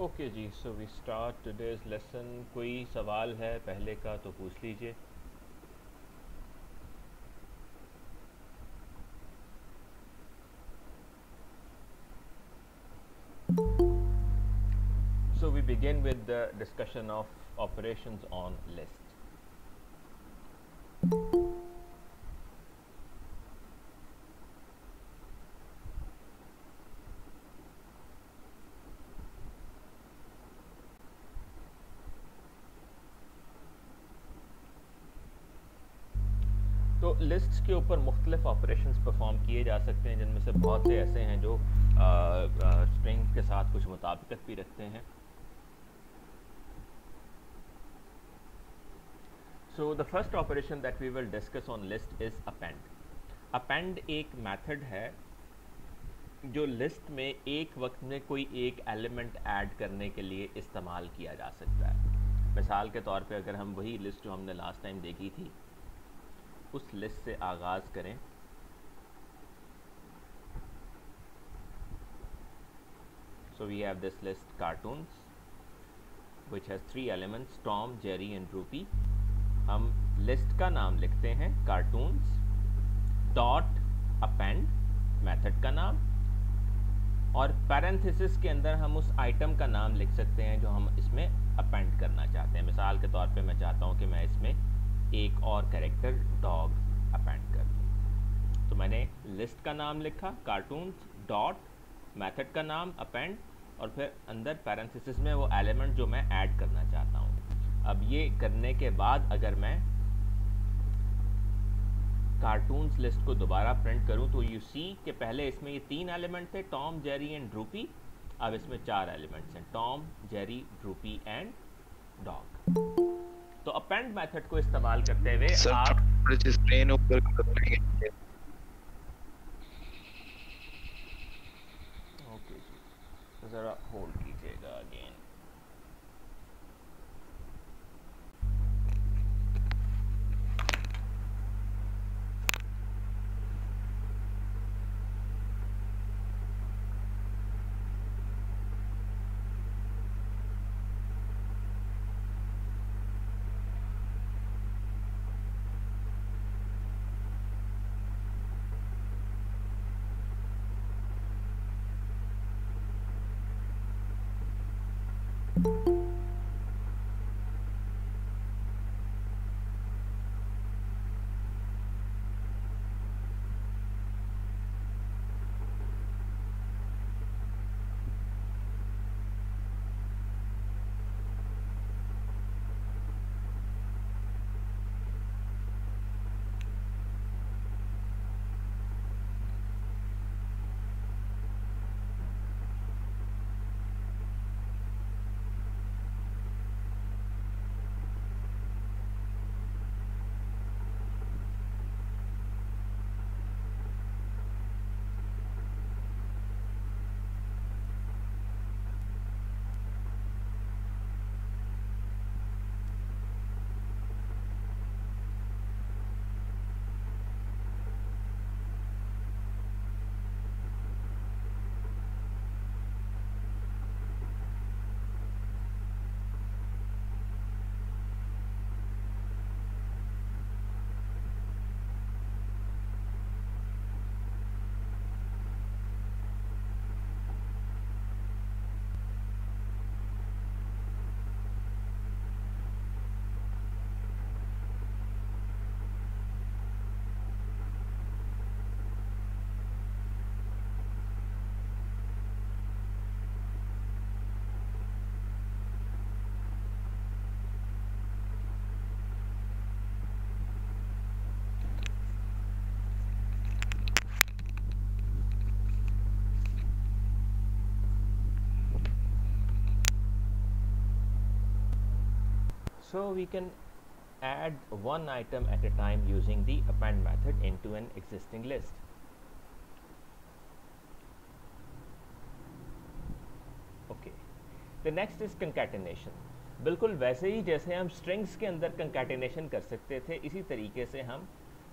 Okay जी, so we start today's lesson. कोई सवाल है पहले का तो पूछ लीजिए। So we begin with the discussion of operations on list. तो लिस्ट्स के ऊपर मुख्तलिफ ऑपरेशंस परफॉर्म किए जा सकते हैं, जिनमें से बहुत से ऐसे हैं जो स्ट्रिंग के साथ कुछ मुताबिकत भी रखते हैं। So the first operation that we will discuss on list is append. Append एक मेथड है जो लिस्ट में एक वक्त में कोई एक एलिमेंट ऐड करने के लिए इस्तेमाल किया जा सकता है। मिसाल के तौर पे अगर हम वही लिस्ट जो हमने लास्ट टाइम देखी थी उस लिस्ट से आगाज़ करें। So we have this list cartoons which has 3 elements Tom, Jerry and Droopy. हम लिस्ट का नाम लिखते हैं cartoons डॉट append मेथड का नाम, और पैरेंथेसिस के अंदर हम उस आइटम का नाम लिख सकते हैं जो हम इसमें अपेंड करना चाहते हैं। मिसाल के तौर पे मैं चाहता हूँ कि मैं इसमें एक और कैरेक्टर डॉग अपेंड कर दूँ, तो मैंने लिस्ट का नाम लिखा कार्टून्स डॉट मेथड का नाम अपेंड, और फिर अंदर पैरेंथेसिस में वो एलिमेंट जो मैं ऐड करना चाहता हूँ। अब ये करने के बाद अगर मैं कार्टून्स लिस्ट को दोबारा प्रिंट करूं तो यू सी कि पहले इसमें ये 3 एलिमेंट थे टॉम, जेरी एंड ड्रूपी। अब इसमें 4 एलिमेंट्स हैं Tom, Jerry, droopy and dog. तो अपेंड मेथड को इस्तेमाल करते हुए आप स्क्रीन ऊपर करेंगे। ओके जी, ज़रा होल्ड कीजिएगा again. So we can add one item at a time using the append method into an existing list. Okay, the next is concatenation. बिल्कुल वैसे ही जैसे हम स्ट्रिंग्स के अंदर कंकैटिनेशन कर सकते थे, इसी तरीके से हम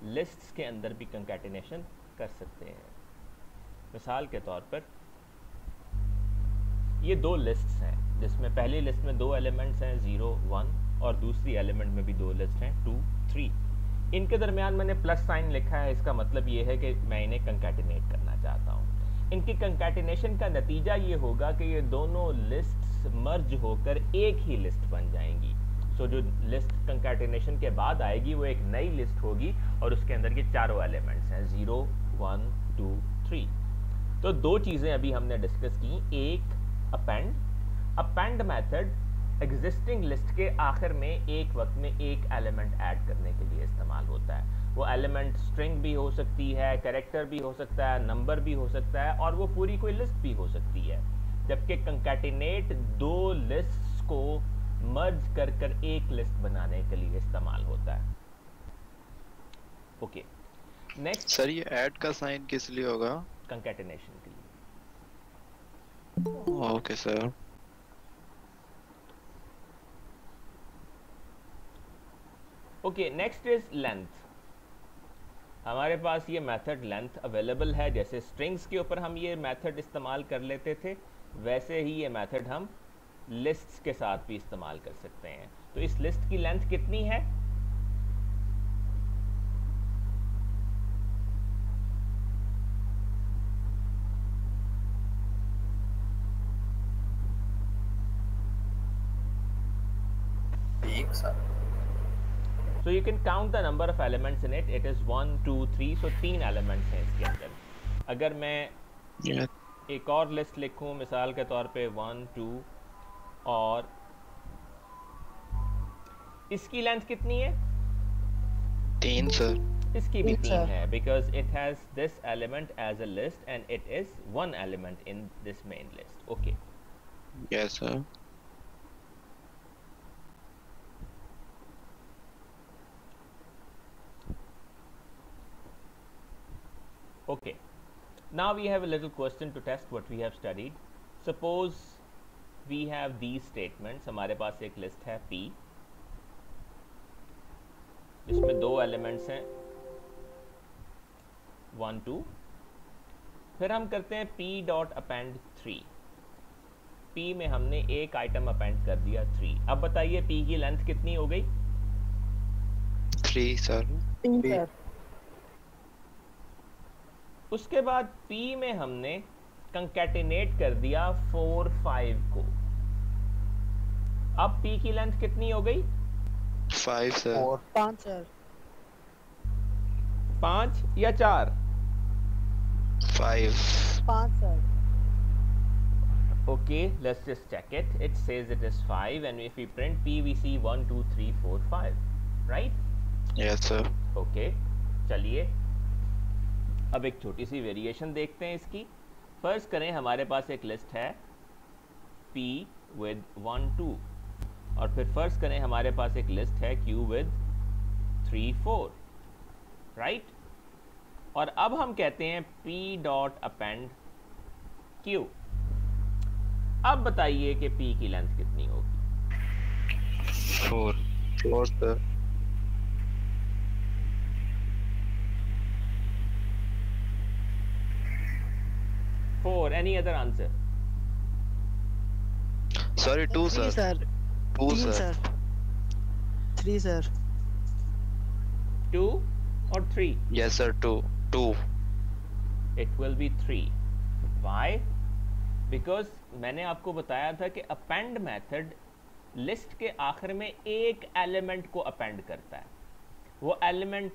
लिस्ट्स के अंदर भी कंकैटिनेशन कर सकते हैं। मिसाल के तौर पर ये दो लिस्ट्स हैं जिसमें पहली लिस्ट में दो एलिमेंट्स हैं 0 1 और दूसरी एलिमेंट में भी दो लिस्ट हैं 2 3। इनके दरमियान मैंने प्लस साइन लिखा है, इसका मतलब ये है कि मैं इन्हें कंकैटिनेट करना चाहता हूँ। इनकी कंकैटिनेशन का नतीजा ये होगा कि ये दोनों लिस्ट्स मर्ज होकर एक ही लिस्ट बन जाएंगी। सो जो लिस्ट कंकैटिनेशन के बाद आएगी वो एक नई लिस्ट होगी और उसके अंदर ये चारों एलिमेंट्स हैं 0 1 2 3। तो दो चीज़ें अभी हमने डिस्कस की, एक अपेंड मेथड एग्जिस्टिंग लिस्ट के आखिर में एक वक्त में एक एलिमेंट ऐड करने के लिए इस्तेमाल होता है। वो एलिमेंट स्ट्रिंग भी हो सकती है, कैरेक्टर भी हो सकता है, नंबर भी हो सकता है और वो पूरी कोई लिस्ट भी हो सकती है। जबकि कंकैटिनेट दो लिस्ट्स को मर्ज कर एक लिस्ट बनाने के लिए इस्तेमाल होता है। ओके, नेक्स्ट सर ये ऐड का साइन किस लिए होगा? कंकैटिनेशन के लिए। Okay sir. Okay, next is length. हमारे पास ये मेथड लेंथ अवेलेबल है। जैसे स्ट्रिंग्स के ऊपर हम ये मेथड इस्तेमाल कर लेते थे, वैसे ही ये मेथड हम लिस्ट्स के साथ भी इस्तेमाल कर सकते हैं। तो इस लिस्ट की लेंथ कितनी है? So you can count the number of elements in it. It is 1 2 3, so 3 elements हैं इसके अंदर। अगर मैं एक और लिस्ट लिखूं मिसाल के तौर पे 1 2 और इसकी लेंथ कितनी है? 3 सर। इसकी भी 3 है because it has this element as a list and it is one element in this main list. Okay. Yes sir. Okay, now we have a little question to test what we have studied. Suppose we have these statements. हमारे पास एक list है P जिसमें दो elements हैं 1 2। फिर हम करते हैं P डॉट अपेंड 3। P में हमने एक आइटम अपेंड कर दिया 3। अब बताइए P की लेंथ कितनी हो गई? 3 सर। उसके बाद P में हमने कंकैटिनेट कर दिया 4 5 को। अब P की लेंथ कितनी हो गई? 5 सर। 5 सर। 5 या 4? 5 sir. Okay, let's just check it. It says it is 5 and if we print P we see 1 2 3 4 5, right? Yes sir. Okay, चलिए अब एक छोटी सी वेरिएशन देखते हैं इसकी। फर्ज करें हमारे पास एक लिस्ट है P with 1 2 और फिर फर्ज करें हमारे पास एक लिस्ट है Q with 3 4, राइट? और अब हम कहते हैं P डॉट अपेंड Q। अब बताइए कि P की लेंथ कितनी होगी? 4 sir. 4. Any other answer? Sorry 2 sir. 2 sir. 3 sir. 2 or 3? Yes sir, 2. It will be 3. Why? Because मैंने आपको बताया था कि अपेंड मेथड लिस्ट के आखिर में एक एलिमेंट को अपेंड करता है। वो एलिमेंट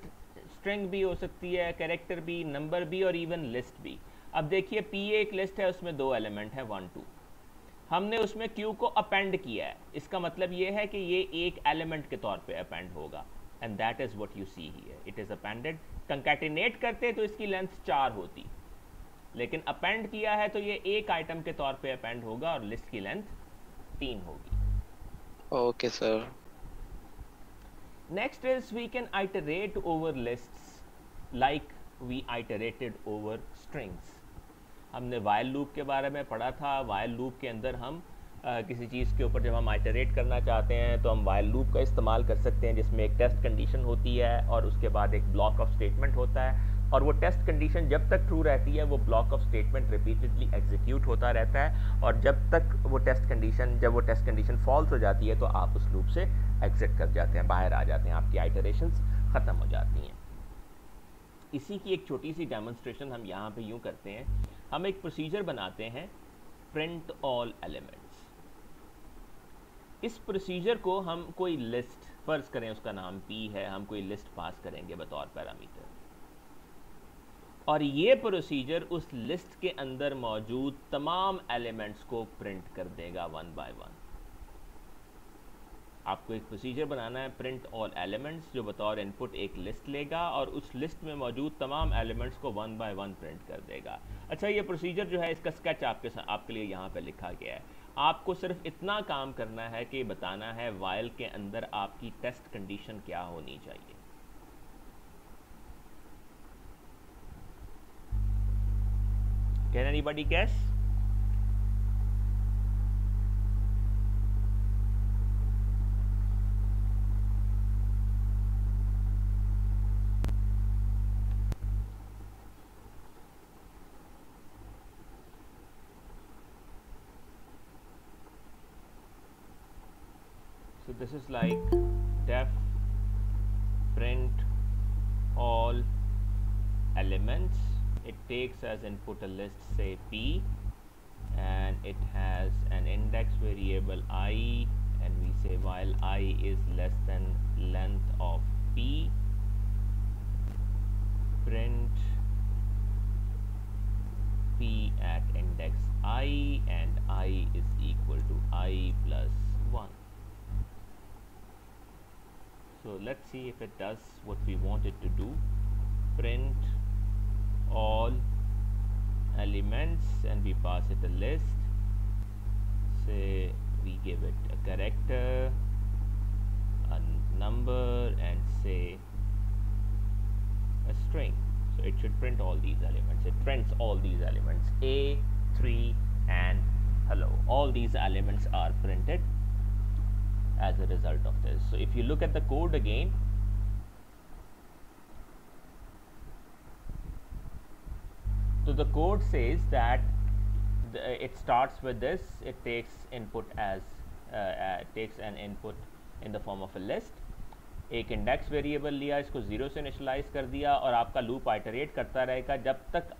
स्ट्रिंग भी हो सकती है, कैरेक्टर भी, नंबर भी और इवन लिस्ट भी। अब देखिए P एक लिस्ट है, उसमें दो एलिमेंट है 1 2। हमने उसमें Q को अपेंड किया है, इसका मतलब ये है कि ये एक एलिमेंट के तौर पे अपेंड होगा and that is what you see here, it is appended. Concatenate करते तो इसकी लेंथ 4 होती, लेकिन अपेंड किया है तो ये एक आइटम के तौर पे अपेंड होगा और लिस्ट की लेंथ 3 होगी। Okay sir. Next is we can iterate over lists like we iterated over strings. हमने वाइल लूप के बारे में पढ़ा था। वाइल लूप के अंदर हम किसी चीज़ के ऊपर जब हम आइटरेट करना चाहते हैं तो हम वाइल लूप का इस्तेमाल कर सकते हैं जिसमें एक टेस्ट कंडीशन होती है और उसके बाद एक ब्लॉक ऑफ स्टेटमेंट होता है। और वो टेस्ट कंडीशन जब तक ट्रू रहती है वो block of statement repeatedly execute होता रहता है, और जब तक वो टेस्ट कंडीशन फॉल्स हो जाती है तो आप उस लूप से एग्जिट कर जाते हैं, बाहर आ जाते हैं, आपकी आइटरेशंस ख़त्म हो जाती हैं। इसी की एक छोटी सी डेमोन्स्ट्रेशन हम यहाँ पे यूँ करते हैं। हम एक प्रोसीजर बनाते हैं प्रिंट ऑल एलिमेंट्स। इस प्रोसीजर को हम कोई लिस्ट, फर्ज करें उसका नाम p है, हम कोई लिस्ट पास करेंगे बतौर पैरामीटर, और ये प्रोसीजर उस लिस्ट के अंदर मौजूद तमाम एलिमेंट्स को प्रिंट कर देगा वन बाय वन। आपको एक प्रोसीजर बनाना है प्रिंट ऑल एलिमेंट्स, जो बतौर इनपुट एक लिस्ट लेगा और उस लिस्ट में मौजूद तमाम एलिमेंट्स को वन बाय वन प्रिंट कर देगा। अच्छा, ये प्रोसीजर जो है इसका स्केच आपके लिए यहाँ पे लिखा गया है। आपको सिर्फ इतना काम करना है कि बताना है वाइल के अंदर आपकी टेस्ट कंडीशन क्या होनी चाहिए। Can anybody guess? So this is like def print all elements. It takes as input a list, say p, and it has an index variable I, and we say while I is less than length of p, print p at index I, and I is equal to I plus 1. So let's see if it does what we want it to do. Print all elements, and we pass it a list, say we give it a character, a number, and say a string. So it should print all these elements. It prints all these elements, A, 3 and hello. All these elements are printed as a result of this. So if you look at the code again, so the code says that it starts with this. It takes input as takes an input in the form of a list. एक index variable लिया, इसको 0 से initialise कर दिया, और आपका loop iterate करता रहेगा जब तक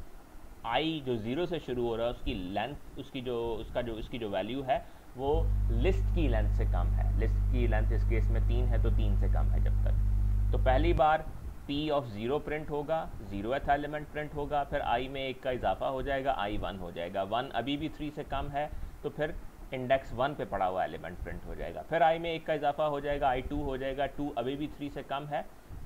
i जो 0 से शुरू हो रहा है उसकी लेंथ, उसकी जो वैल्यू है वो लिस्ट की लेंथ से कम है। लिस्ट की लेंथ इस केस में 3 है तो 3 से कम है जब तक। तो पहली बार p ऑफ 0 प्रिंट होगा, 0th एलिमेंट प्रिंट होगा, फिर i में 1 का इजाफा हो जाएगा, i 1 हो जाएगा, 1 अभी भी 3 से कम है तो फिर इंडेक्स 1 पे पड़ा हुआ एलिमेंट प्रिंट हो जाएगा, फिर i में 1 का इजाफा हो जाएगा, i 2 हो जाएगा, 2 अभी भी 3 से कम है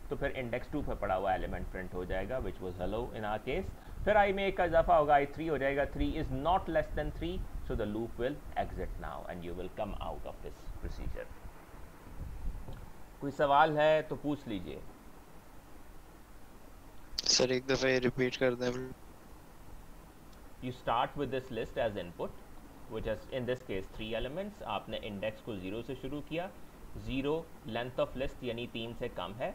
तो फिर इंडेक्स 2 पे पड़ा हुआ एलिमेंट प्रिंट हो जाएगा, which was hello in our case. फिर i में 1 का इजाफा होगा, i 3 हो जाएगा, 3 is not less than 3, so the loop will exit now and you will come out of this procedure. कोई सवाल है तो पूछ लीजिए। सर एक दफा ये रिपीट कर दें। You start with this list as input, which is in this case 3 elements. आपने इंडेक्स को 0 से शुरू किया, 0 लेंथ ऑफ लिस्ट यानी 3 से कम है,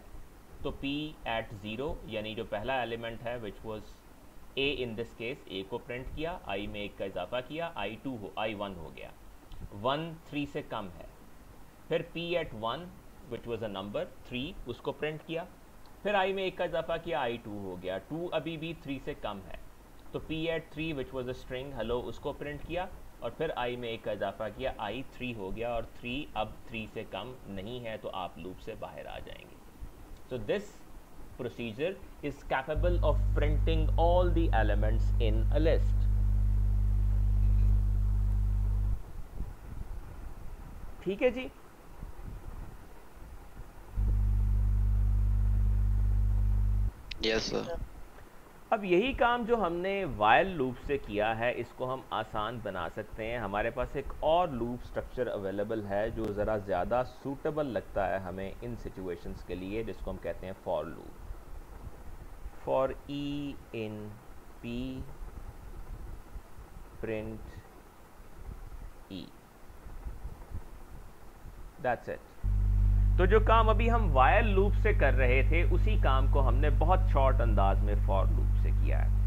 तो p at 0 यानी जो पहला एलिमेंट है which was a in this case, a को प्रिंट किया, i में 1 का इजाफा किया, i 1 हो गया, 1 3 से कम है, फिर p at 1 which was a number 3 उसको प्रिंट किया, फिर i में 1 का इजाफा किया, i 2 हो गया, 2 अभी भी 3 से कम है तो p at 3 which was a string hello उसको प्रिंट किया, और फिर i में 1 का इजाफा किया, i 3 हो गया, और 3 अब 3 से कम नहीं है तो आप लूप से बाहर आ जाएंगे। So this procedure is capable of printing all the elements in a list. ठीक है जी। Yes sir. अब यही काम जो हमने वाइल लूप से किया है इसको हम आसान बना सकते हैं। हमारे पास एक और लूप स्ट्रक्चर अवेलेबल है जो ज़रा ज़्यादा सूटेबल लगता है हमें इन सिचुएशंस के लिए, जिसको हम कहते हैं for loop. For E in P print E, that's it. तो जो काम अभी हम वाइल लूप से कर रहे थे उसी काम को हमने बहुत शॉर्ट अंदाज में फॉर लूप से किया है।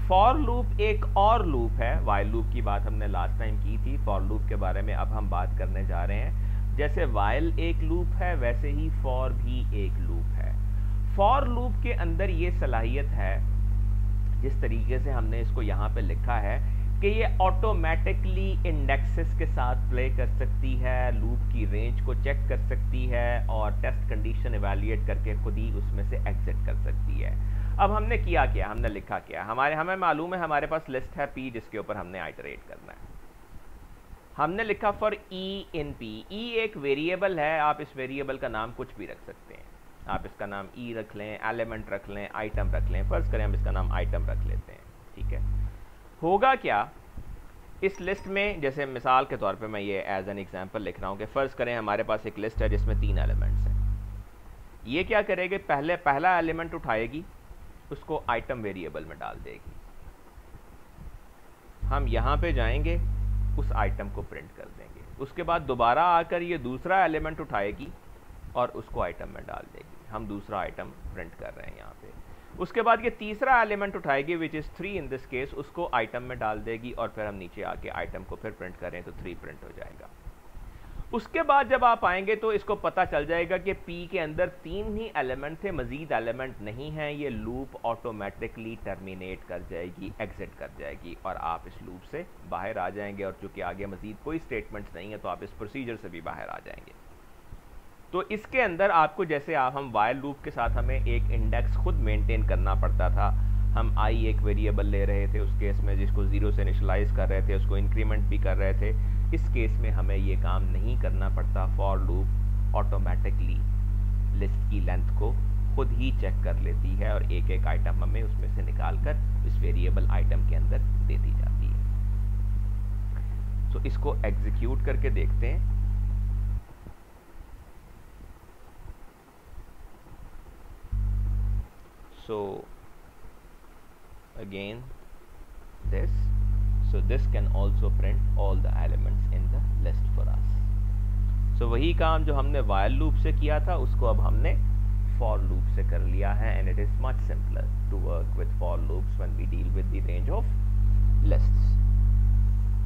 फॉर लूप एक और लूप है, वाइल लूप की बात हमने लास्ट टाइम की थी, फॉर लूप के बारे में अब हम बात करने जा रहे हैं। जैसे वाइल एक लूप है वैसे ही फॉर भी एक लूप है। फॉर लूप के अंदर ये सलाहियत है, जिस तरीके से हमने इसको यहाँ पे लिखा है, कि ये ऑटोमेटिकली इंडेक्सेस के साथ प्ले कर सकती है, लूप की रेंज को चेक कर सकती है और टेस्ट कंडीशन इवैल्यूएट करके खुद ही उसमें से एग्जिट कर सकती है। अब हमने किया क्या, हमने लिखा क्या, हमें मालूम है हमारे पास लिस्ट है P जिसके ऊपर हमने आइटरेट करना है। हमने लिखा for E in P। E एक वेरिएबल है, आप इस वेरिएबल का नाम कुछ भी रख सकते हैं, आप इसका नाम E रख लें, एलिमेंट रख लें, आइटम रख लें। फर्ज करें हम इसका नाम आइटम रख लेते हैं, ठीक है। होगा क्या इस लिस्ट में, जैसे मिसाल के तौर पे मैं ये एज एन एग्जांपल लिख रहा हूँ कि फ़र्ज़ करें हमारे पास एक लिस्ट है जिसमें 3 एलिमेंट्स हैं। ये क्या करेगी, पहला एलिमेंट उठाएगी, उसको आइटम वेरिएबल में डाल देगी। हम यहाँ पे जाएंगे, उस आइटम को प्रिंट कर देंगे। उसके बाद दोबारा आकर ये दूसरा एलिमेंट उठाएगी और उसको आइटम में डाल देगी। हम दूसरा आइटम प्रिंट कर रहे हैं यहाँ पे। उसके बाद ये तीसरा एलिमेंट उठाएगी which is 3 in this case, उसको आइटम में डाल देगी और फिर हम नीचे आके आइटम को फिर प्रिंट करें तो 3 प्रिंट हो जाएगा। उसके बाद जब आप आएंगे तो इसको पता चल जाएगा कि P के अंदर 3 ही एलिमेंट थे, मजीद एलिमेंट नहीं है। ये लूप ऑटोमेटिकली टर्मिनेट कर जाएगी, एग्जिट कर जाएगी और आप इस लूप से बाहर आ जाएंगे। और चूंकि आगे मजीद कोई स्टेटमेंट्स नहीं है तो आप इस प्रोसीजर से भी बाहर आ जाएंगे। तो इसके अंदर आपको, जैसे हम वाइल लूप के साथ हमें एक इंडेक्स खुद मेंटेन करना पड़ता था। हम I एक वेरिएबल ले रहे थे, उस केस में जिसको 0 से इनिशियलाइज कर रहे थे, उसको इंक्रीमेंट भी कर रहे थे। इस केस में हमें ये काम नहीं करना पड़ता। फॉर लूप ऑटोमेटिकली लिस्ट की लेंथ को खुद ही चेक कर लेती है और एक एक आइटम हमें उसमें से निकाल कर इस वेरिएबल आइटम के अंदर दे दी जाती है। तो इसको एग्जीक्यूट करके देखते हैं। So again this, so this can also print all the elements in the list for us. So वही काम जो हमने while loop से किया था उसको अब हमने for loop से कर लिया है, and it is much simpler to work with for loops when we deal with the range of lists.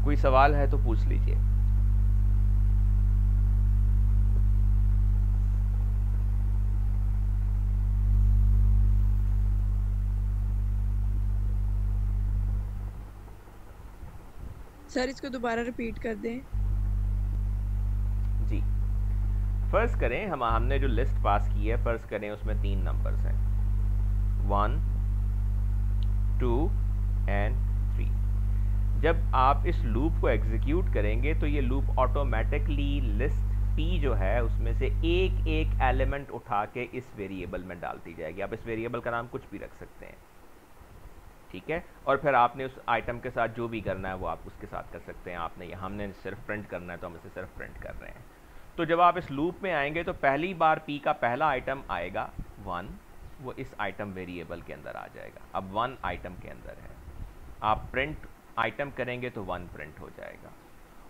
कोई सवाल है तो पूछ लीजिए। सर इसको दोबारा रिपीट कर दें। जी, फर्ज करें हमने जो लिस्ट पास की है, फर्ज करें उसमें 3 नंबर्स हैं, 1, 2 एंड 3। जब आप इस लूप को एग्जीक्यूट करेंगे तो ये लूप ऑटोमेटिकली लिस्ट P जो है उसमें से एक एक एलिमेंट उठा के इस वेरिएबल में डालती जाएगी। आप इस वेरिएबल का नाम कुछ भी रख सकते हैं, ठीक है। और फिर आपने उस आइटम के साथ जो भी करना है वो आप उसके साथ कर सकते हैं। आपने हमने सिर्फ प्रिंट करना है तो हम इसे सिर्फ प्रिंट कर रहे हैं। तो जब आप इस लूप में आएंगे तो पहली बार P का पहला आइटम आएगा 1, वो इस आइटम वेरिएबल के अंदर आ जाएगा। अब 1 आइटम के अंदर है, आप प्रिंट आइटम करेंगे तो 1 प्रिंट हो जाएगा।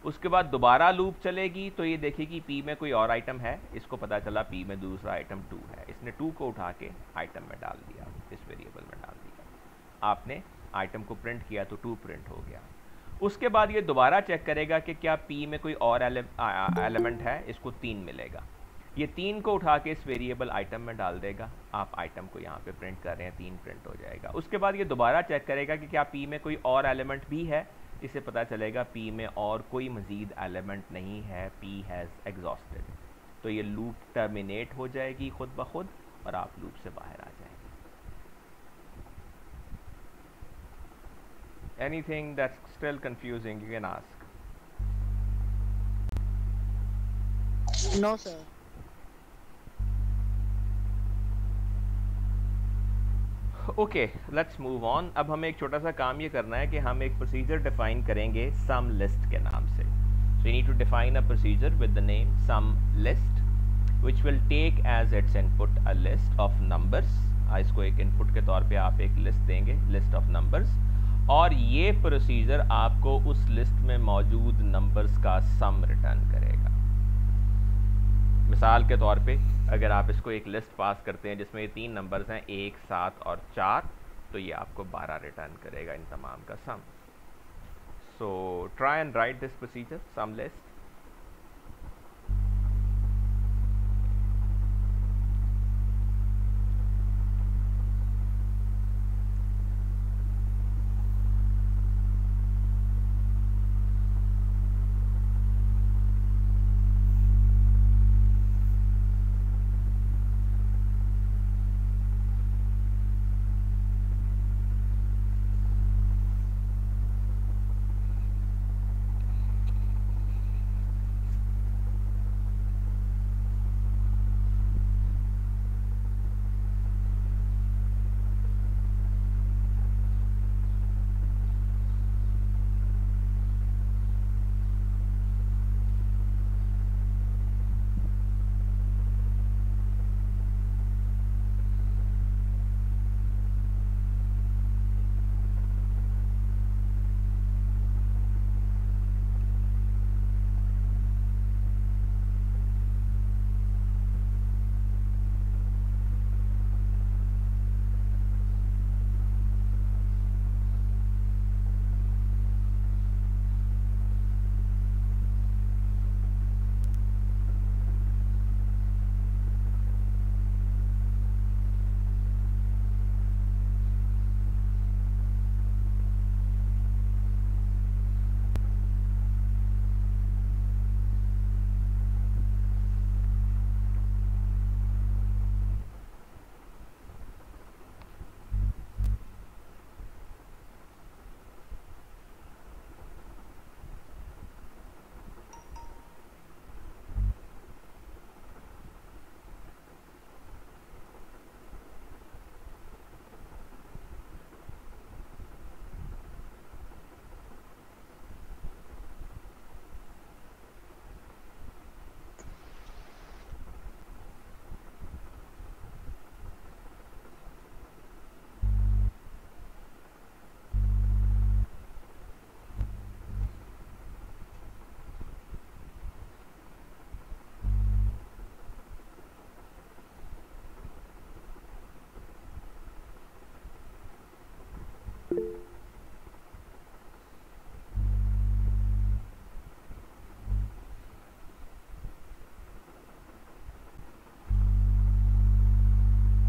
उसके बाद दोबारा लूप चलेगी तो ये देखेगी P में कोई और आइटम है, इसको पता चला P में दूसरा आइटम 2 है, इसने 2 को उठा के आइटम में डाल दिया, इस वेरिएबल में डाल दिया। आपने आइटम को प्रिंट किया तो 2 प्रिंट हो गया। उसके बाद ये दोबारा चेक करेगा कि क्या P में कोई और एलिमेंट है, इसको 3 मिलेगा। ये 3 को उठा के इस वेरिएबल आइटम में डाल देगा। आप आइटम को यहाँ पे प्रिंट कर रहे हैं, 3 प्रिंट हो जाएगा। उसके बाद ये दोबारा चेक करेगा कि क्या P में कोई और एलिमेंट भी है, इससे पता चलेगा P में और कोई मजीद एलिमेंट नहीं है, P हैज़ एग्जॉस्टेड। तो ये लूप टर्मिनेट हो जाएगी खुद ब खुद और आप लूप से बाहर आ जाएंगे। Anything that's still confusing, you can ask. No sir. Okay, let's move on. अब हमें एक छोटा सा काम ये करना है कि हम एक प्रोसीजर डिफाइन करेंगे sum list के नाम से। So you need to define a procedure with the name sum list, which will take as its input a list of numbers. इसको एक इनपुट के तौर पे आप एक लिस्ट देंगे, list of numbers, और ये प्रोसीजर आपको उस लिस्ट में मौजूद नंबर्स का सम रिटर्न करेगा। मिसाल के तौर पे अगर आप इसको एक लिस्ट पास करते हैं जिसमें ये 3 नंबर्स हैं 1, 7 और 4, तो ये आपको 12 रिटर्न करेगा इन तमाम का sum. So try and write this procedure, sum list.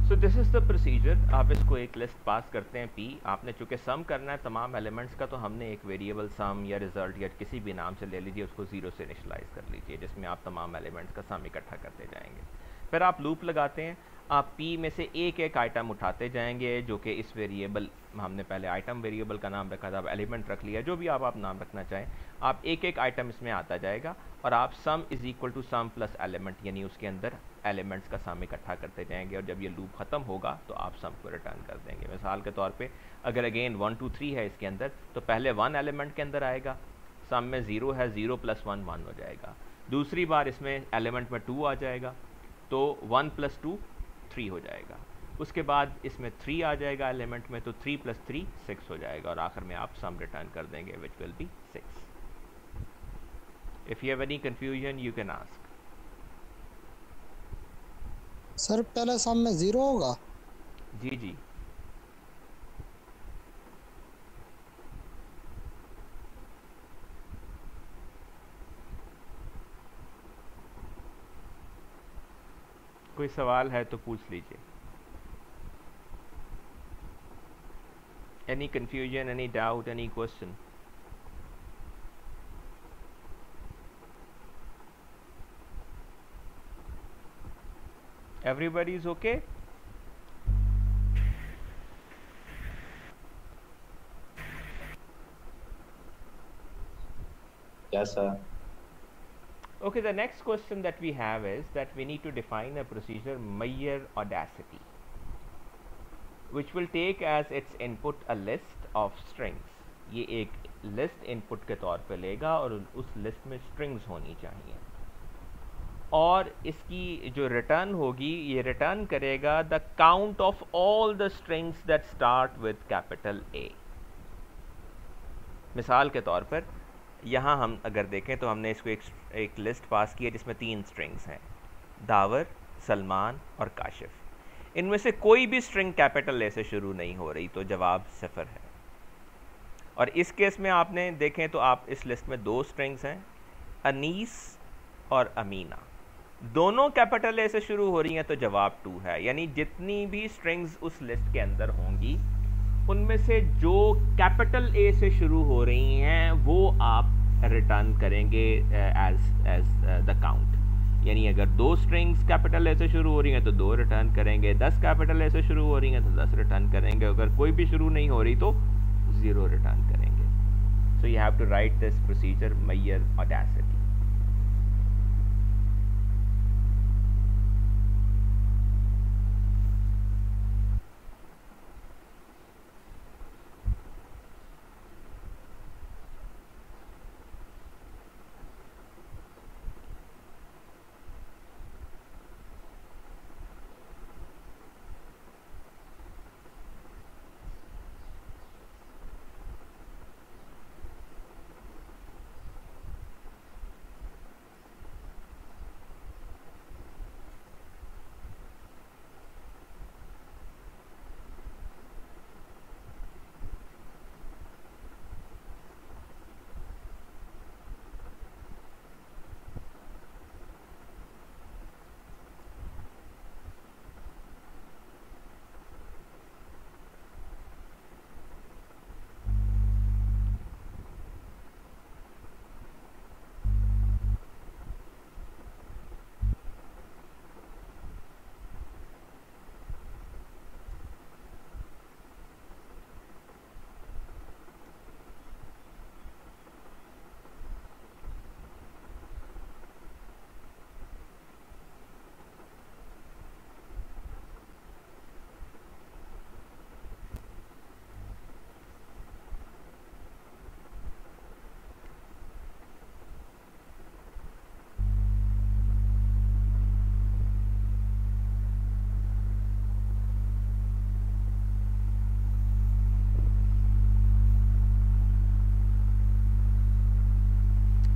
So this is the procedure. आप इसको एक लिस्ट पास करते हैं P. आपने चूँकि सम करना है तमाम एलिमेंट्स का, तो हमने एक वेरिएबल सम या रिजल्ट या किसी भी नाम से ले लीजिए, उसको 0 से इनिशियलाइज कर लीजिए, जिसमें आप तमाम एलिमेंट्स का सम इकट्ठा करते जाएंगे. फिर आप लूप लगाते हैं, आप P में से एक एक आइटम उठाते जाएंगे जो कि इस वेरिएबल, हमने पहले आइटम वेरिएबल का नाम रखा था, अब एलिमेंट रख लिया, जो भी आप नाम रखना चाहें, आप एक एक आइटम इसमें आता जाएगा और आप sum is equal to sum plus element, यानी उसके अंदर एलिमेंट्स का सम इकट्ठा करते जाएंगे, और जब ये लूप ख़त्म होगा तो आप सम को रिटर्न कर देंगे. मिसाल के तौर पे अगर अगेन 1 2 3 है इसके अंदर, तो पहले 1 एलिमेंट के अंदर आएगा, सम में 0 है, 0 + 1 1 हो जाएगा. दूसरी बार इसमें एलिमेंट में 2 आ जाएगा, तो 1 + 2 3 हो जाएगा. उसके बाद इसमें 3 आ जाएगा एलिमेंट में, तो 3 + 3 6 हो जाएगा, और आखिर में आप सम रिटर्न कर देंगे which will be 6. If you have any confusion you can ask. Sir पहले सम में 0 होगा? जी जी. कोई सवाल है तो पूछ लीजिए. Any confusion, any doubt, any question? Everybody is okay? Yes, sir. Okay, the next question that we have is that we need to define a procedure Meyer audacity, which will take as its input a list of strings. ये एक list input के तौर पे लेगा और उस list में strings होनी चाहिए, और इसकी जो रिटर्न होगी ये रिटर्न करेगा the count of all the strings that start with capital A. मिसाल के तौर पर यहाँ हम अगर देखें तो हमने इसको एक लिस्ट पास की है जिसमें 3 स्ट्रिंग्स हैं. दावर, सलमान और काशिफ। इनमें से कोई भी स्ट्रिंग कैपिटल ए से शुरू नहीं हो रही, तो जवाब 0 है। और इस केस में आपने देखें तो आप इस लिस्ट में 2 स्ट्रिंग्स हैं, अनीस और अमीना, दोनों कैपिटल ए से शुरू हो रही हैं, तो जवाब 2 है। यानी जितनी भी स्ट्रिंग्स उस लिस्ट के अंदर होंगी उनमें से जो कैपिटल ए से शुरू हो रही हैं वो आप रिटर्न करेंगे एज द काउंट। यानी अगर 2 स्ट्रिंग्स कैपिटल ए से शुरू हो रही हैं तो 2 रिटर्न करेंगे, 10 कैपिटल ए से शुरू हो रही हैं तो 10 रिटर्न करेंगे, अगर कोई भी शुरू नहीं हो रही तो 0 रिटर्न करेंगे। So you have to write this procedure mayor audacity.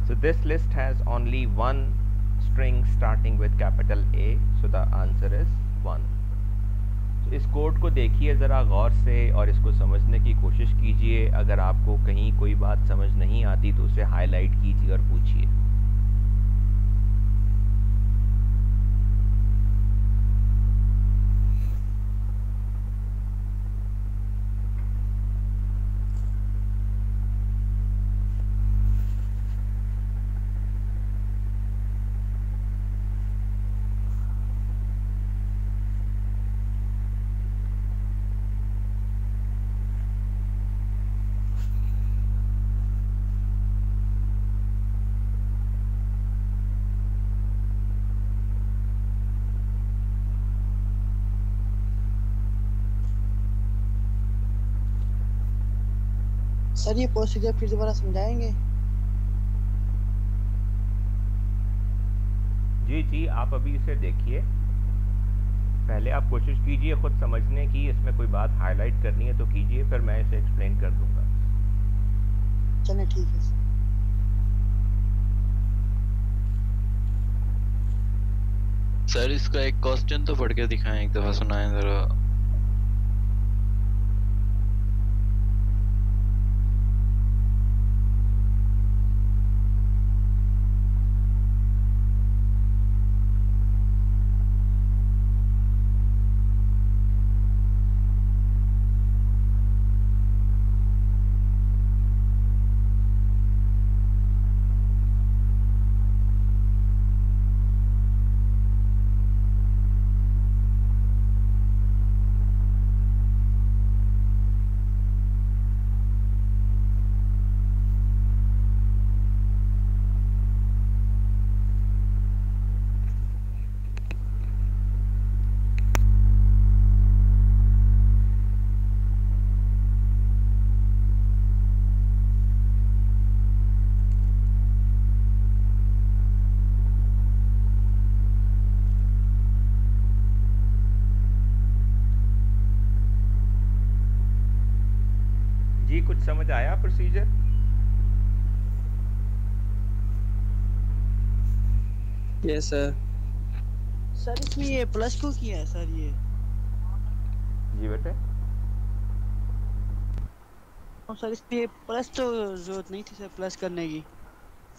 So this list has only one string starting with capital A, so the answer is 1. So इस कोड को देखिए ज़रा गौर से और इसको समझने की कोशिश कीजिए। अगर आपको कहीं कोई बात समझ नहीं आती तो उसे हाईलाइट कीजिए और पूछिए। सर ये प्रोसीजर फिर दोबारा समझाएंगे? जी जी, आप अभी इसे देखिए, पहले आप कोशिश कीजिए खुद समझने की। इसमें कोई बात हाईलाइट करनी है तो कीजिए, फिर मैं इसे एक्सप्लेन कर दूंगा। चलिए ठीक है सर। इसका एक क्वेश्चन तो पढ़ के दिखाएं, एक दफा सुनाएं जरा। जी कुछ समझ आया प्रोसीजर? Yes sir. सर इसमें ये प्लस क्यों किया है सर ये? जी बेटे, सर इसमें ये प्लस तो जरूरत नहीं थी सर प्लस करने की।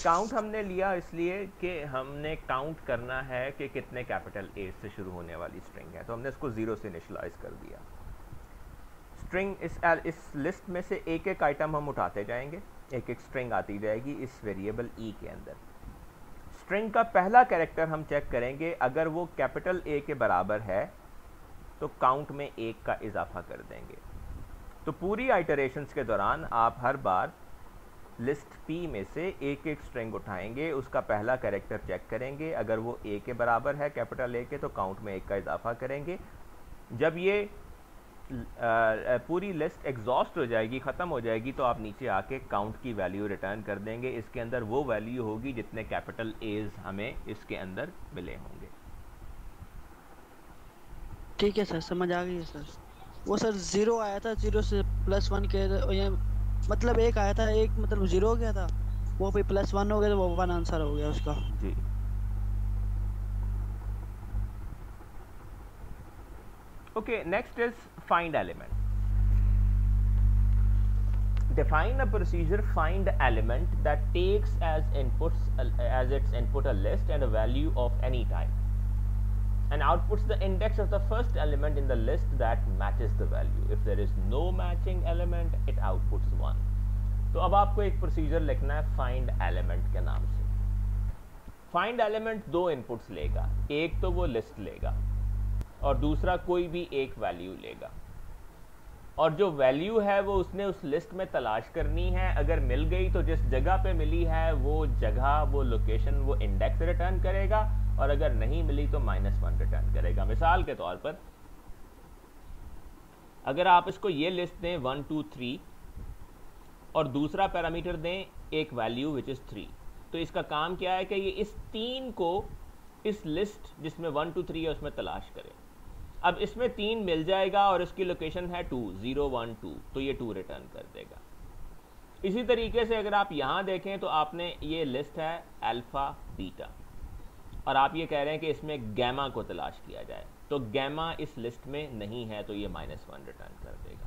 काउंट हमने लिया इसलिए कि हमने काउंट करना है कि कितने कैपिटल ए से शुरू होने वाली स्ट्रिंग है, तो हमने इसको 0 से इनिशलाइज कर दिया। स्ट्रिंग इस लिस्ट में से एक एक आइटम हम उठाते जाएंगे, एक एक स्ट्रिंग आती जाएगी इस वेरिएबल ई के अंदर। स्ट्रिंग का पहला कैरेक्टर हम चेक करेंगे, अगर वो कैपिटल ए के बराबर है तो काउंट में एक का इजाफा कर देंगे। तो पूरी आइटरेशंस के दौरान आप हर बार लिस्ट पी में से एक एक स्ट्रिंग उठाएंगे, उसका पहला कैरेक्टर चेक करेंगे, अगर वो ए के बराबर है कैपिटल ए के तो काउंट में एक का इजाफा करेंगे। जब ये पूरी लिस्ट एग्जॉस्ट हो जाएगी, ख़त्म हो जाएगी, तो आप नीचे आके काउंट की वैल्यू रिटर्न कर देंगे। इसके अंदर वो वैल्यू होगी जितने कैपिटल एज हमें इसके अंदर मिले होंगे। ठीक है सर, समझ आ गई है सर। वो सर 0 आया था, 0 से +1 के ये मतलब 1 आया था, 1 मतलब 0 हो गया था, वो भी +1 हो गया तो वो 1 आंसर हो गया उसका। जी, okay, next is find element. Define a procedure find element that takes as its input a list and a value of any type and outputs the index of the first element in the list that matches the value. If there is no matching element, it outputs 1. तो अब आपको एक procedure लिखना है find element के नाम से। find element दो इनपुट्स लेगा, एक तो वो लिस्ट लेगा और दूसरा कोई भी एक वैल्यू लेगा, और जो वैल्यू है वो उसने उस लिस्ट में तलाश करनी है। अगर मिल गई तो जिस जगह पे मिली है वो जगह, वो लोकेशन, वो इंडेक्स रिटर्न करेगा, और अगर नहीं मिली तो -1 रिटर्न करेगा। मिसाल के तौर पर अगर आप इसको ये लिस्ट दें 1 2 3 और दूसरा पैरामीटर दें एक वैल्यू विच इज़ 3, तो इसका काम क्या है कि ये इस 3 को इस लिस्ट जिसमें 1 2 3 है उसमें तलाश करें। अब इसमें 3 मिल जाएगा और इसकी लोकेशन है 2 0 1 2, तो ये 2 रिटर्न कर देगा। इसी तरीके से अगर आप यहाँ देखें तो आपने ये लिस्ट है अल्फ़ा बीटा और आप ये कह रहे हैं कि इसमें गैमा को तलाश किया जाए, तो गैमा इस लिस्ट में नहीं है तो ये -1 रिटर्न कर देगा।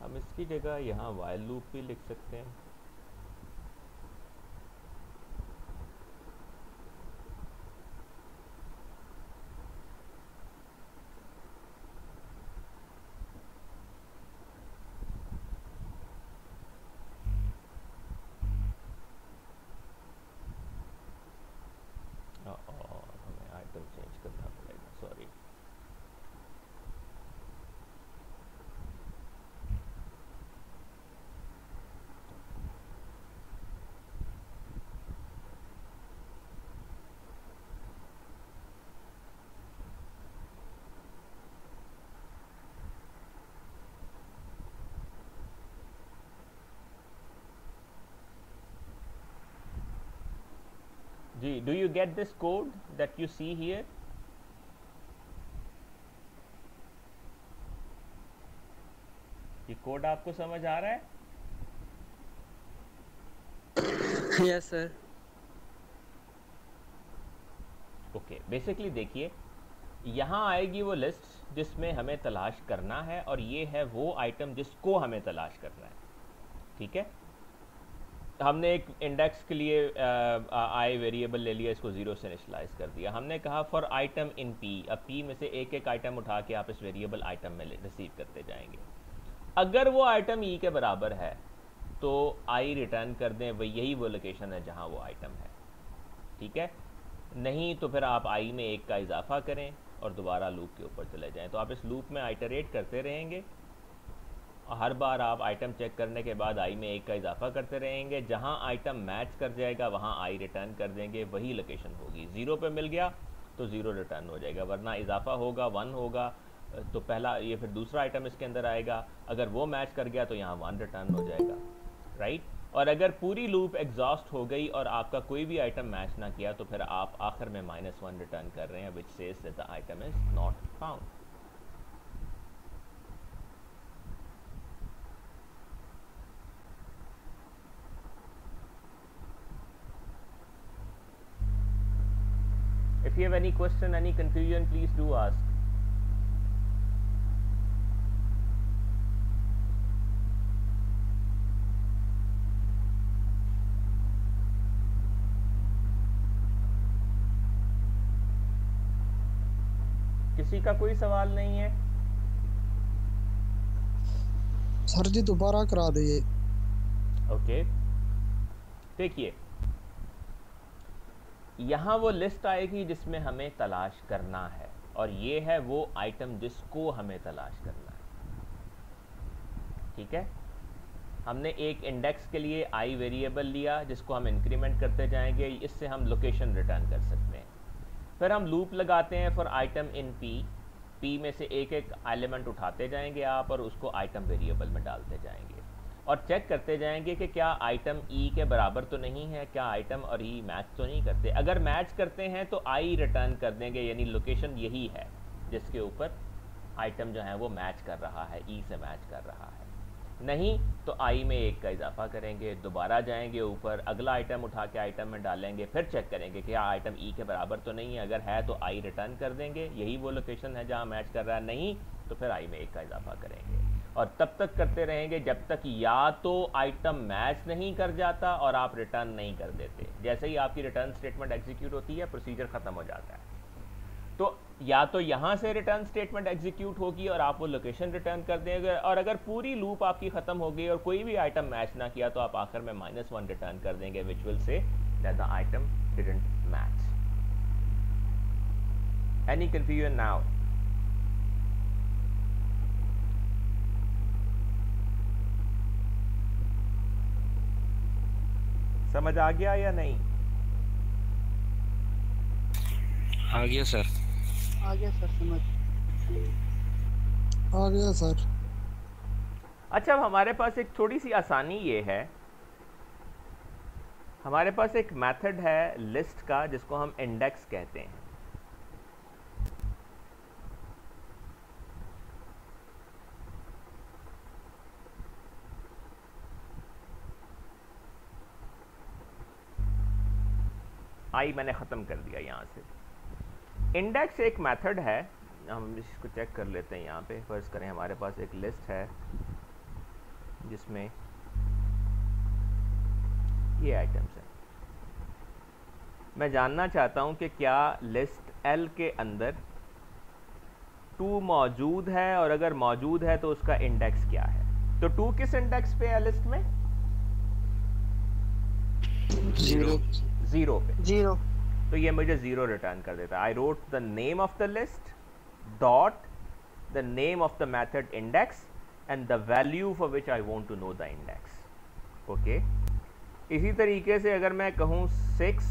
हम इसकी जगह यहाँ वाइल लूप भी लिख सकते हैं। और हमें आइटम चेंज करना पड़ेगा, सॉरी। जी, do you get this code that you see here? ये कोड आपको समझ आ रहा है? Yes sir. ओके, बेसिकली देखिए यहाँ आएगी वो लिस्ट जिसमें हमें तलाश करना है, और ये है वो आइटम जिसको हमें तलाश करना है। ठीक है, हमने एक इंडेक्स के लिए आई वेरिएबल ले लिया, इसको 0 से इनिशियलाइज कर दिया। हमने कहा फॉर आइटम इन पी, अब पी में से एक एक आइटम उठा के आप इस वेरिएबल आइटम में रिसीव करते जाएंगे। अगर वो आइटम ई के बराबर है तो आई रिटर्न कर दें, वही यही वो लोकेशन है जहाँ वो आइटम है। ठीक है, नहीं तो फिर आप आई में एक का इजाफा करें और दोबारा लूप के ऊपर चले जाएं। तो आप इस लूप में आइटरेट करते रहेंगे और हर बार आप आइटम चेक करने के बाद आई में एक का इजाफा करते रहेंगे। जहां आइटम मैच कर जाएगा वहां आई रिटर्न कर देंगे, वही लोकेशन होगी। 0 पे मिल गया तो 0 रिटर्न हो जाएगा, वरना इजाफा होगा 1 होगा तो पहला ये फिर दूसरा आइटम इसके अंदर आएगा। अगर वो मैच कर गया तो यहाँ 1 रिटर्न हो जाएगा, राइट। और अगर पूरी लूप एग्जॉस्ट हो गई और आपका कोई भी आइटम मैच ना किया तो फिर आप आखिर में -1 रिटर्न कर रहे हैं, which says that the item is not found. If you have any question, any confusion, please do ask. किसी का कोई सवाल नहीं है? सर जी दोबारा करा दीजिए। ओके, देखिए यहाँ वो लिस्ट आएगी जिसमें हमें तलाश करना है, और ये है वो आइटम जिसको हमें तलाश करना है। ठीक है, हमने एक इंडेक्स के लिए आई वेरिएबल लिया जिसको हम इंक्रीमेंट करते जाएंगे, इससे हम लोकेशन रिटर्न कर सकते हैं। फिर हम लूप लगाते हैं for item in P, P में से एक एक एलिमेंट उठाते जाएंगे आप और उसको आइटम वेरिएबल में डालते जाएंगे और चेक करते जाएंगे कि क्या आइटम ई के बराबर तो नहीं है, क्या आइटम और ई मैच तो नहीं करते। अगर मैच करते हैं तो आई रिटर्न कर देंगे, यानी लोकेशन यही है जिसके ऊपर आइटम जो है वो मैच कर रहा है, ई से मैच कर रहा है। नहीं तो आई में एक का इजाफा करेंगे, दोबारा जाएंगे ऊपर, अगला आइटम उठा के आइटम में डालेंगे, फिर चेक करेंगे कि क्या आइटम ई के बराबर तो नहीं है। अगर है तो आई रिटर्न कर देंगे, यही वो लोकेशन है जहाँ मैच कर रहा है। नहीं तो फिर आई में एक का इजाफा करेंगे, और तब तक करते रहेंगे जब तक या तो आइटम मैच नहीं कर जाता और आप रिटर्न नहीं कर देते। जैसे ही आपकी रिटर्न स्टेटमेंट एग्जीक्यूट होती है, प्रोसीजर ख़त्म हो जाता है। तो या तो यहाँ से रिटर्न स्टेटमेंट एग्जीक्यूट होगी और आप वो लोकेशन रिटर्न कर देंगे, और अगर पूरी लूप आपकी ख़त्म हो गई और कोई भी आइटम मैच ना किया तो आप आखिर में -1 रिटर्न कर देंगे, which will say that the item didn't match. Any confusion now? समझ आ गया या नहीं? आ गया सर। आ गया सर, समझ आ गया सर। अच्छा, अब हमारे पास एक थोड़ी सी आसानी ये है, हमारे पास एक मेथड है लिस्ट का जिसको हम इंडेक्स कहते हैं। आई मैंने ख़त्म कर दिया यहाँ से। इंडेक्स एक मेथड है, हम इसको चेक कर लेते हैं। यहाँ पे फर्ज करें हमारे पास एक लिस्ट है जिसमें ये आइटम्स हैं। मैं जानना चाहता हूँ कि क्या लिस्ट एल के अंदर 2 मौजूद है, और अगर मौजूद है तो उसका इंडेक्स क्या है। तो 2 किस इंडेक्स पे है लिस्ट में? 0 पे। 0। तो ये मुझे 0 रिटर्न कर देता है। I wrote the name of the list dot the name of the method index and the value for which I want to know the index. Okay, इसी तरीके से अगर मैं कहूँ 6,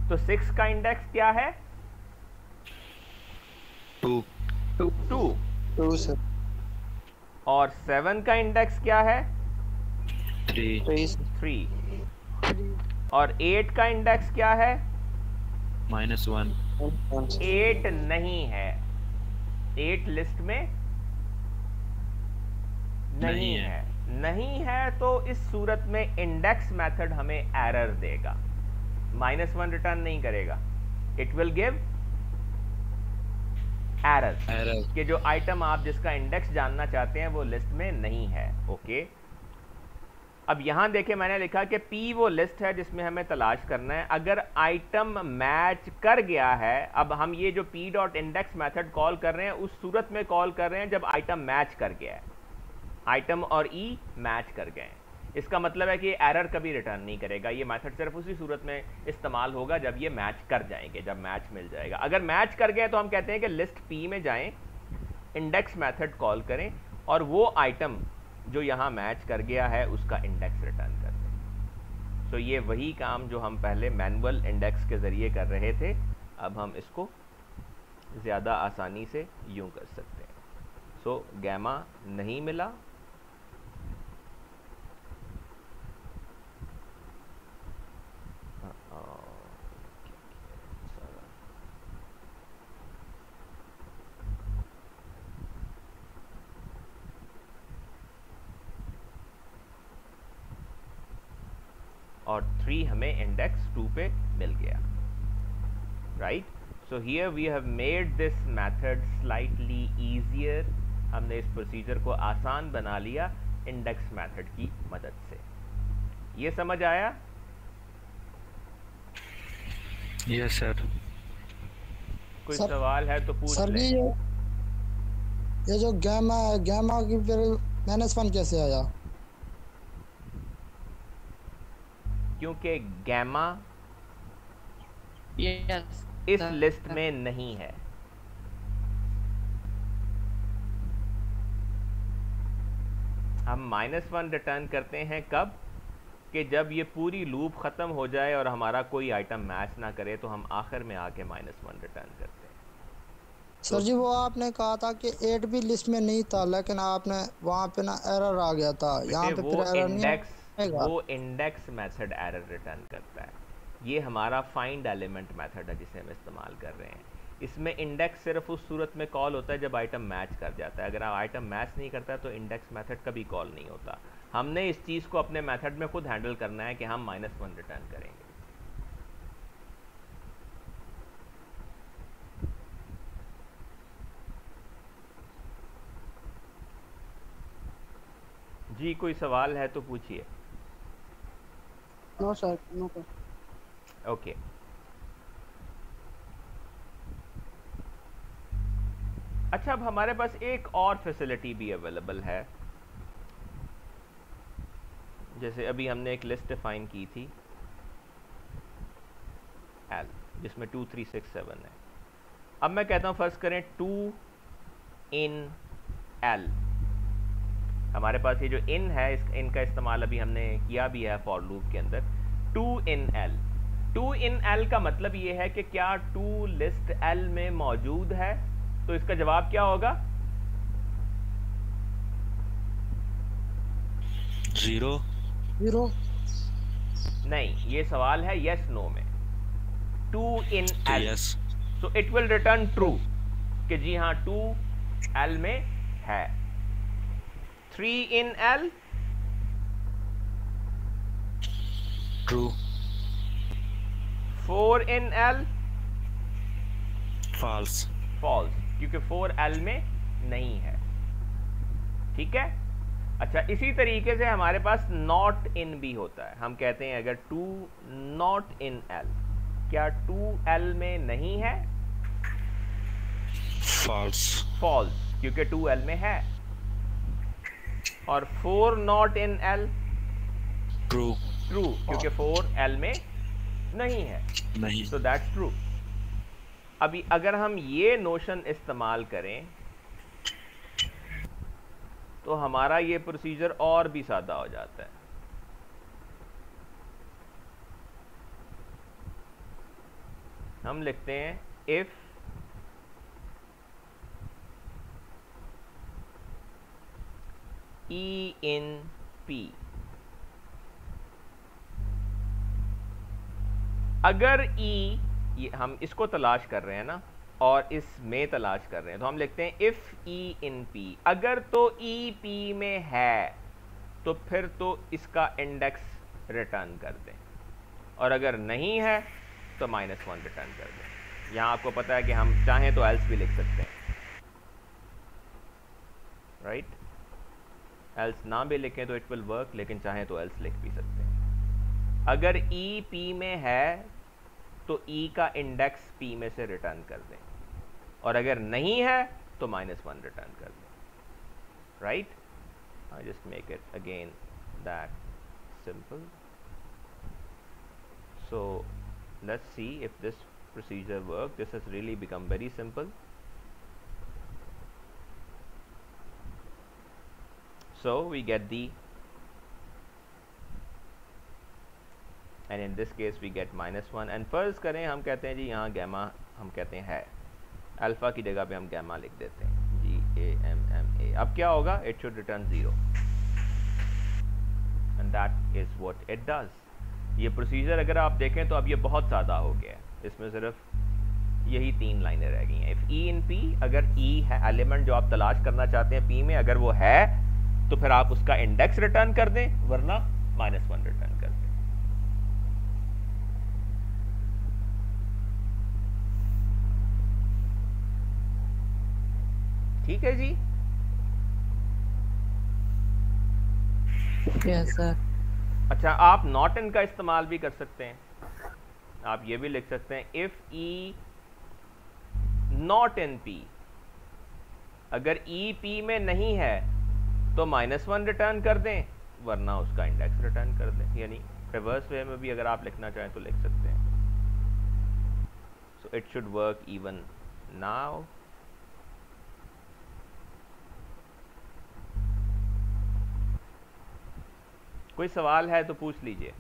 तो 6 का इंडेक्स क्या है? 2 सर। और 7 का इंडेक्स क्या है? 3। 3। और 8 का इंडेक्स क्या है? -1। 8 नहीं है, 8 लिस्ट में नहीं है। नहीं है तो इस सूरत में इंडेक्स मेथड हमें एरर देगा, -1 रिटर्न नहीं करेगा। इट विल गिव एरर कि जो आइटम आप जिसका इंडेक्स जानना चाहते हैं वो लिस्ट में नहीं है। ओके, अब यहां देखें मैंने लिखा कि P वो लिस्ट है जिसमें हमें तलाश करना है। अगर आइटम मैच कर गया है, अब हम ये जो p.index मेथड कॉल कर रहे हैं उस सूरत में कॉल कर रहे हैं जब आइटम मैच कर गया है, आइटम और E मैच कर गए हैं। इसका मतलब है कि ये एरर कभी रिटर्न नहीं करेगा। ये मेथड सिर्फ उसी सूरत में इस्तेमाल होगा जब ये मैच कर जाएंगे, जब मैच मिल जाएगा। अगर मैच कर गए तो हम कहते हैं कि लिस्ट P में जाएं, इंडेक्स मेथड कॉल करें और वो आइटम जो यहाँ मैच कर गया है उसका इंडेक्स रिटर्न कर दें। तो ये वही काम जो हम पहले मैनुअल इंडेक्स के ज़रिए कर रहे थे, अब हम इसको ज़्यादा आसानी से यूँ कर सकते हैं। सो गैमा नहीं मिला, और 3 हमें इंडेक्स 2 पे मिल गया, right. So here we have made this method slightly easier. हमने इस प्रोसीजर को आसान बना लिया इंडेक्स मेथड की मदद से। ये समझ आया? Yes sir. कोई सर, सवाल है तो पूछ सर लें। जी ये जो गैमा है, गैमा की फिर -1 कैसे आया? क्योंकि गैमा यस इस लिस्ट में नहीं है। हम -1 रिटर्न करते हैं कब? कि जब ये पूरी लूप ख़त्म हो जाए और हमारा कोई आइटम मैच ना करे तो हम आखिर में आके -1 रिटर्न करते हैं। सर जी वो आपने कहा था कि 8 भी लिस्ट में नहीं था, लेकिन आपने वहाँ पे ना एरर आ गया था, यहाँ बेटे पे फिर एरर नहीं आएगा? वो इंडेक्स मेथड एरर रिटर्न करता है। ये हमारा फाइंड एलिमेंट मेथड है जिसे हम इस्तेमाल कर रहे हैं। इसमें इंडेक्स सिर्फ उस सूरत में कॉल होता है जब आइटम मैच कर जाता है। अगर आप आइटम मैच नहीं करता तो इंडेक्स मेथड कभी कॉल नहीं होता। हमने इस चीज़ को अपने मेथड में खुद हैंडल करना है कि हम -1 रिटर्न करेंगे। जी कोई सवाल है तो पूछिए। No sir, no sir. Okay, अच्छा अब हमारे पास एक और फैसिलिटी भी अवेलेबल है। जैसे अभी हमने एक लिस्ट डिफाइन की थी L, जिसमें 2 3 6 7 है। अब मैं कहता हूं फर्ज करें 2 in L। हमारे पास ये जो इन है, इनका इस्तेमाल अभी हमने किया भी है फॉर लूप के अंदर। 2 in L, 2 in L का मतलब ये है कि क्या 2 लिस्ट L में मौजूद है? तो इसका जवाब क्या होगा? 0। नहीं, ये सवाल है यस नो में। 2 in L, yes. so it will return true कि जी हाँ 2 L में है। 3 in L, true. 4 in L, false. False, क्योंकि 4 L में नहीं है। ठीक है। अच्छा, इसी तरीके से हमारे पास नॉट इन भी होता है। हम कहते हैं अगर 2 नॉट इन L, क्या 2 L में नहीं है? फॉल्स। फॉल्स, क्योंकि 2 L में है। और 4 not in L, true. True, क्योंकि 4 L में नहीं है। नहीं। तो दैट्स ट्रू। अभी अगर हम ये नोशन इस्तेमाल करें तो हमारा ये प्रोसीजर और भी सादा हो जाता है। हम लिखते हैं इफ E in P अगर ई हम इसको तलाश कर रहे हैं ना और इसमें तलाश कर रहे हैं तो हम लिखते हैं इफ ई इन पी। अगर तो ई पी में है तो फिर तो इसका इंडेक्स रिटर्न कर दें, और अगर नहीं है तो -1 रिटर्न कर दें। यहाँ आपको पता है कि हम चाहें तो एल्स भी लिख सकते हैं, राइट? एल्स ना भी लिखें तो इट विल वर्क, लेकिन चाहें तो एल्स लिख भी सकते हैं। अगर ई पी में है तो ई का इंडेक्स पी में से रिटर्न कर दें, और अगर नहीं है तो -1 रिटर्न कर दें, right? I just make it again that simple. So let's see if this procedure works. This has really become very simple. So we get the, and in this case we get -1, and फर्ज करें हम कहते हैं जी यहाँ gamma हम कहते हैं है, अल्फा की जगह पे हम गैमा लिख देते हैं, GAMMA। अब क्या होगा? It should return 0, and that is what it does. ये प्रोसीजर अगर आप देखें तो अब ये बहुत ज़्यादा हो गया है, इसमें सिर्फ यही 3 लाइनें रह गई हैं। इफ ई इन पी, अगर ई है एलिमेंट जो आप तलाश करना चाहते हैं पी में, अगर वो है तो फिर आप उसका इंडेक्स रिटर्न कर दें, वरना -1 रिटर्न कर दें। ठीक है जी? Yes sir. अच्छा, आप नॉट इन का इस्तेमाल भी कर सकते हैं। आप ये भी लिख सकते हैं if E not in P, अगर ई पी में नहीं है तो -1 रिटर्न कर दें, वरना उसका इंडेक्स रिटर्न कर दें। यानी रिवर्स वे में भी अगर आप लिखना चाहें तो लिख सकते हैं। So it should work even now. कोई सवाल है तो पूछ लीजिए।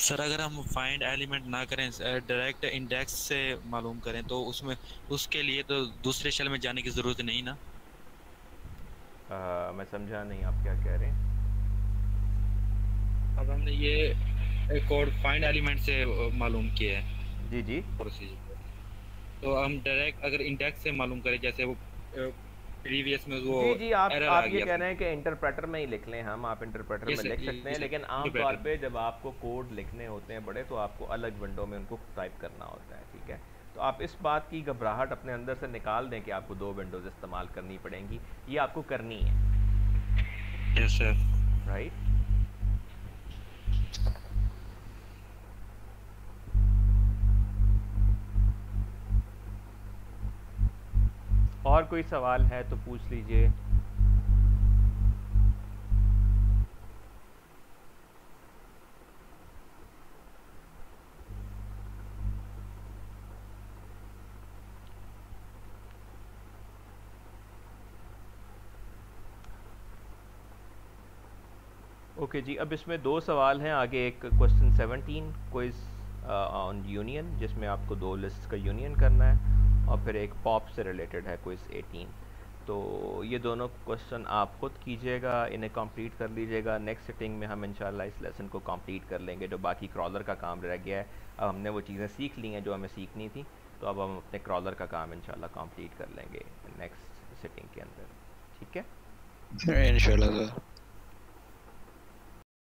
सर अगर हम फाइंड एलिमेंट ना करें, डायरेक्ट इंडेक्स से मालूम करें, तो उसमें उसके लिए तो दूसरे शेल में जाने की ज़रूरत नहीं ना? मैं समझा नहीं आप क्या कह रहे हैं। अब हमने ये कोड फाइंड एलिमेंट से मालूम किया है जी जी प्रोसीजर, तो हम डायरेक्ट अगर इंडेक्स से मालूम करें, जैसे वो प्रीवियस में वो जी आप एरर आप ये कह रहे हैं कि इंटरप्रेटर में ही लिख लें हम। आप इंटरप्रेटर में लिख सकते हैं, लेकिन आमतौर पे जब आपको कोड लिखने होते हैं बड़े, तो आपको अलग विंडो में उनको टाइप करना होता है, ठीक है? तो आप इस बात की घबराहट अपने अंदर से निकाल दें कि आपको 2 विंडोज इस्तेमाल करनी पड़ेंगी। ये आपको करनी है, यस सर, राइट? और कोई सवाल है तो पूछ लीजिए। ओके जी, अब इसमें 2 सवाल हैं आगे। एक क्वेश्चन 17 क्विज ऑन यूनियन, जिसमें आपको 2 लिस्ट का यूनियन करना है, और फिर एक पॉप से रिलेटेड है क्विज 18। तो ये दोनों क्वेश्चन आप खुद कीजिएगा, इन्हें कंप्लीट कर लीजिएगा। नेक्स्ट सिटिंग में हम इंशाल्लाह इस लेसन को कंप्लीट कर लेंगे। जो बाकी क्रॉलर का काम रह गया है, अब हमने वो चीज़ें सीख ली हैं जो हमें सीखनी थी, तो अब हम अपने क्रॉलर का काम इंशाल्लाह कंप्लीट कर लेंगे नेक्स्ट सिटिंग के अंदर, ठीक है? इंशाल्लाह सर।